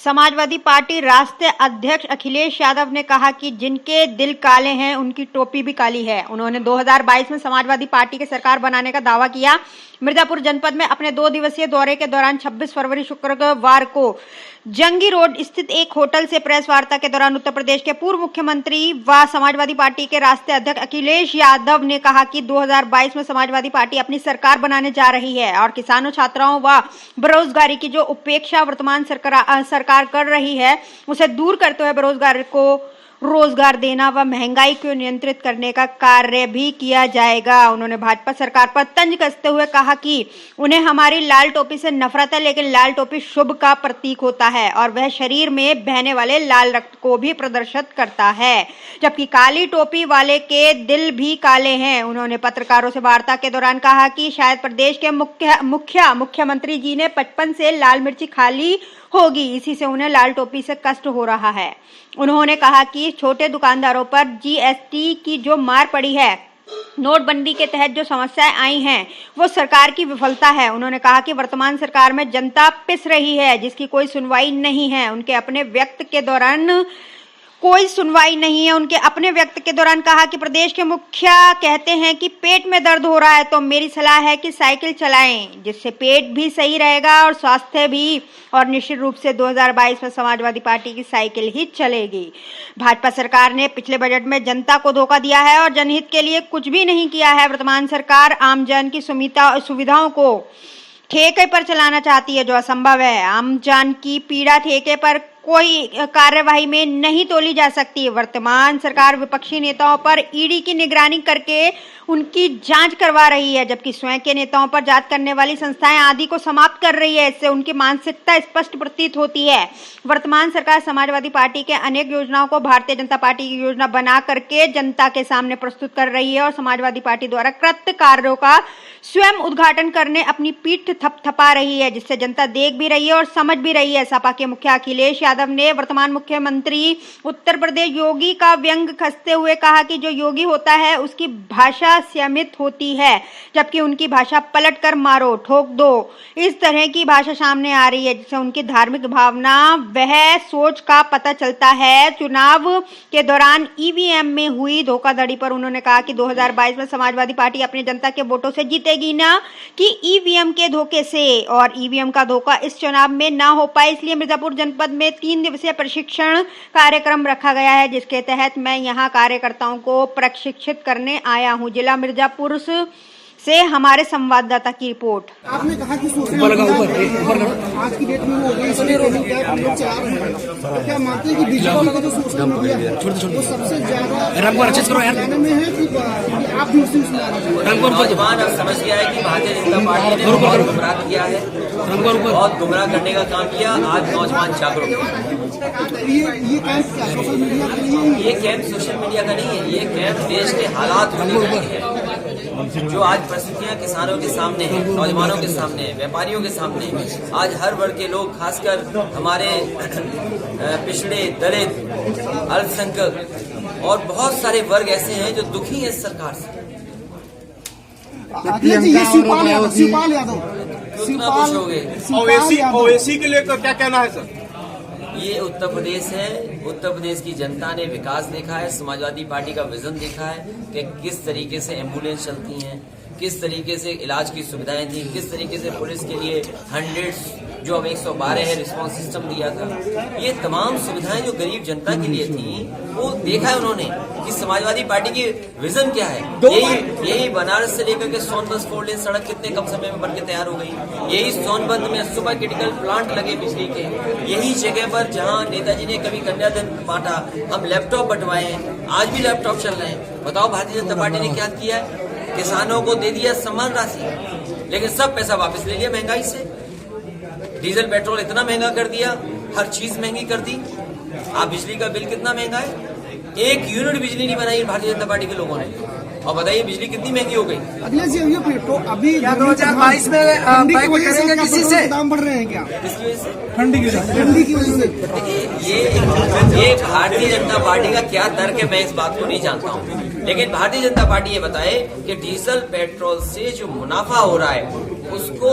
Samajwadi party राष्ट्रीय अध्यक्ष अखिलेश यादव ने कहा कि जिनके दिल काले हैं उनकी टोपी भी काली है। उन्होंने 2022 में समाजवादी पार्टी की सरकार बनाने का दावा किया। मिर्जापुर जनपद में अपने 2 दिवसीय दौरे के दौरान 26 फरवरी शुक्रवार को जंगी रोड स्थित एक होटल से प्रेस वार्ता के दौरान उत्तर प्रदेश के पूर्व मुख्यमंत्री व समाजवादी पार्टी के राष्ट्रीय अध्यक्ष अखिलेश यादव ने कहा कि 2022 में समाजवादी पार्टी अपनी सरकार बनाने जा रही है और किसानों, छात्राओं व बेरोजगारी की जो उपेक्षा वर्तमान सरकार कर रही है उसे दूर करते हुए बेरोजगार को रोजगार देना व महंगाई को नियंत्रित करने का कार्य भी किया जाएगा। उन्होंने भाजपा सरकार पर तंज कसते हुए कहा कि उन्हें हमारी लाल टोपी से नफरत है, लेकिन लाल टोपी शुभ का प्रतीक होता है और वह शरीर में बहने वाले लाल रक्त को भी प्रदर्शित करता है, जबकि काली टोपी वाले के दिल भी काले हैं। उन्होंने पत्रकारों से वार्ता के दौरान कहा कि शायद प्रदेश के मुख्यमंत्री जी ने बचपन से लाल मिर्ची खा ली होगी, इसी से उन्हें लाल टोपी से कष्ट हो रहा है। उन्होंने कहा कि छोटे दुकानदारों पर जीएसटी की जो मार पड़ी है, नोटबंदी के तहत जो समस्याएं आई हैं वो सरकार की विफलता है। उन्होंने कहा कि वर्तमान सरकार में जनता पिस रही है जिसकी कोई सुनवाई नहीं है। उनके अपने व्यक्त के दौरान कहा कि प्रदेश के मुखिया कहते हैं कि पेट में दर्द हो रहा है तो मेरी सलाह है कि साइकिल चलाएं, जिससे पेट भी सही रहेगा और स्वास्थ्य भी, और निश्चित रूप से 2022 में समाजवादी पार्टी की साइकिल ही चलेगी। भाजपा सरकार ने पिछले बजट में जनता को धोखा दिया है और जनहित के लिए कुछ भी नहीं किया है। वर्तमान सरकार आमजन की सुविधाओं को ठेके पर चलाना चाहती है, जो असंभव है। आमजन की पीड़ा ठेके पर कोई कार्यवाही में नहीं तोली जा सकती। वर्तमान सरकार विपक्षी नेताओं पर ईडी की निगरानी करके उनकी जांच करवा रही है, जबकि स्वयं के नेताओं पर जांच करने वाली संस्थाएं आदि को समाप्त कर रही है। इससे उनकी मानसिकता स्पष्ट प्रतीत होती है। वर्तमान सरकार समाजवादी पार्टी के अनेक योजनाओं को भारतीय जनता पार्टी की योजना बना करके जनता के सामने प्रस्तुत कर रही है और समाजवादी पार्टी द्वारा कृत कार्यों का स्वयं उद्घाटन करने अपनी पीठ थपथपा रही है, जिससे जनता देख भी रही है और समझ भी रही है। सपा के मुखिया अखिलेश यादव ने वर्तमान मुख्यमंत्री उत्तर प्रदेश योगी का व्यंग कसते हुए कहा कि जो योगी होता है उसकी भाषा संयमित होती है, जबकि उनकी भाषा पलट कर मारो, ठोक दो, इस तरह की भाषा सामने आ रही है, जिससे उनकी धार्मिक भावना वह सोच का पता चलता है। चुनाव के दौरान ईवीएम में हुई धोखाधड़ी पर उन्होंने कहा कि 2022 में समाजवादी पार्टी अपनी जनता के वोटों से जीतेगी, ना कि ईवीएम के धोखे से, और ईवीएम का धोखा इस चुनाव में ना हो पाए, इसलिए मिर्जापुर जनपद में 3 दिवसीय प्रशिक्षण कार्यक्रम रखा गया है, जिसके तहत मैं यहां कार्यकर्ताओं को प्रशिक्षित करने आया हूं। जिला मिर्जापुर से हमारे संवाददाता की रिपोर्ट। आपने कहा कि सोशल मीडिया आज की डेट में वो लोग चला रहे हैं, तो क्या मानते हैं कि बीजेपी का जो सोशल मीडिया है वो सबसे ज्यादा में है कि आप भी उसी नौजवान अब समझ गया है कि भारतीय जनता पार्टी ने बहुत गुमराह किया है, बहुत गुमराह करने का काम किया। आज नौजवान जागरूक है। ये कैंप क्या सोशल मीडिया के लिए? ये कैंप सोशल मीडिया का नहीं है, ये कैंप देश के हालात होने के लिए है। जो आज परिस्थितियां किसानों के सामने है, नौजवानों के सामने है, व्यापारियों के सामने है, आज हर वर्ग के लोग, खासकर हमारे पिछड़े, दलित, अल्पसंख्यक और बहुत सारे वर्ग ऐसे हैं जो दुखी हैं इस सरकार से। ये शिवपाल यादव कितना खुश हो गए। ओवैसी के लिए क्या कहना है सर? ये उत्तर प्रदेश है, उत्तर प्रदेश की जनता ने विकास देखा है, समाजवादी पार्टी का विजन देखा है कि किस तरीके से एम्बुलेंस चलती हैं, किस तरीके से इलाज की सुविधाएं थी, किस तरीके से पुलिस के लिए 100 जो अब 112 है रिस्पांस सिस्टम दिया था। ये तमाम सुविधाएं जो गरीब जनता के लिए थी वो देखा है उन्होंने कि समाजवादी पार्टी की विजन क्या है। यही बनारस से लेकर के सोनभद्र 4 लेन सड़क कितने कम समय में बनकर तैयार हो गई। यही सोनभद्र में सुपर क्रिटिकल प्लांट लगे बिजली के। यही जगह पर जहां नेताजी ने कभी कन्यादान बांटा, हम लैपटॉप बंटवाए हैं, आज भी लैपटॉप चल रहे हैं। बताओ भारतीय जनता पार्टी ने क्या किया है? किसानों को दे दिया सम्मान राशि, लेकिन सब पैसा वापस ले लिया महंगाई से। डीजल पेट्रोल इतना महंगा कर दिया, हर चीज महंगी कर दी। आप बिजली का बिल कितना महंगा है? 1 यूनिट बिजली नहीं बनाई भारतीय जनता पार्टी के लोगों ने। और बताइए बिजली कितनी महंगी हो गई। अखिलेश जी, अभी 2022 में किसी से दाम बढ़ रहे हैं क्या? किसकी वजह से? ठंडी की वजह से। ये भारतीय जनता पार्टी का क्या तर्क है, मैं इस बात को नहीं जानता हूँ। लेकिन भारतीय जनता पार्टी ये बताए कि डीजल पेट्रोल से जो मुनाफा हो रहा है उसको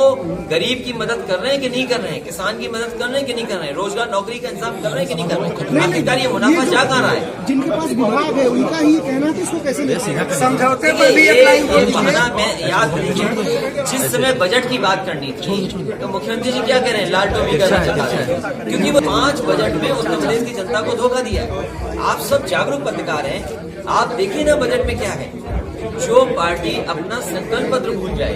गरीब की मदद कर रहे हैं कि नहीं कर रहे हैं, किसान की मदद कर रहे हैं कि नहीं कर रहे हैं, रोजगार नौकरी का इंतजाम कर रहे हैं कि नहीं कर रहे हैं। आखिरकार ये मुनाफा जा कहाँ रहा है? जिनके पास विभाग है उनका ही कहना है कि इसको कैसे ले समझौते पर भी अप्लाई ये बहाना मैं याद करिए, जिस समय बजट की बात करनी थी तो मुख्यमंत्री जी क्या कह रहे हैं, लाल टोपी करना चाहते हैं, क्योंकि वो 5 बजट में उत्तर प्रदेश की जनता को धोखा दिया है। आप सब जागरूक पत्रकार हैं, आप देखिए ना बजट में क्या है। जो पार्टी अपना संकल्प पत्र भूल जाए,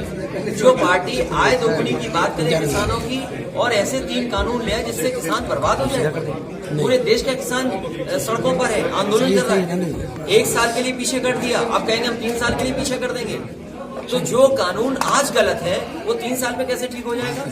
जो पार्टी आय दोगुनी की बात करे किसानों की और ऐसे 3 कानून ले आए जिससे किसान बर्बाद हो जाए। पूरे देश का किसान सड़कों पर है, आंदोलन कर रहा है। 1 साल के लिए पीछे कर दिया, अब कहेंगे हम 3 साल के लिए पीछे कर देंगे। तो जो कानून आज गलत है वो 3 साल में कैसे ठीक हो जाएगा?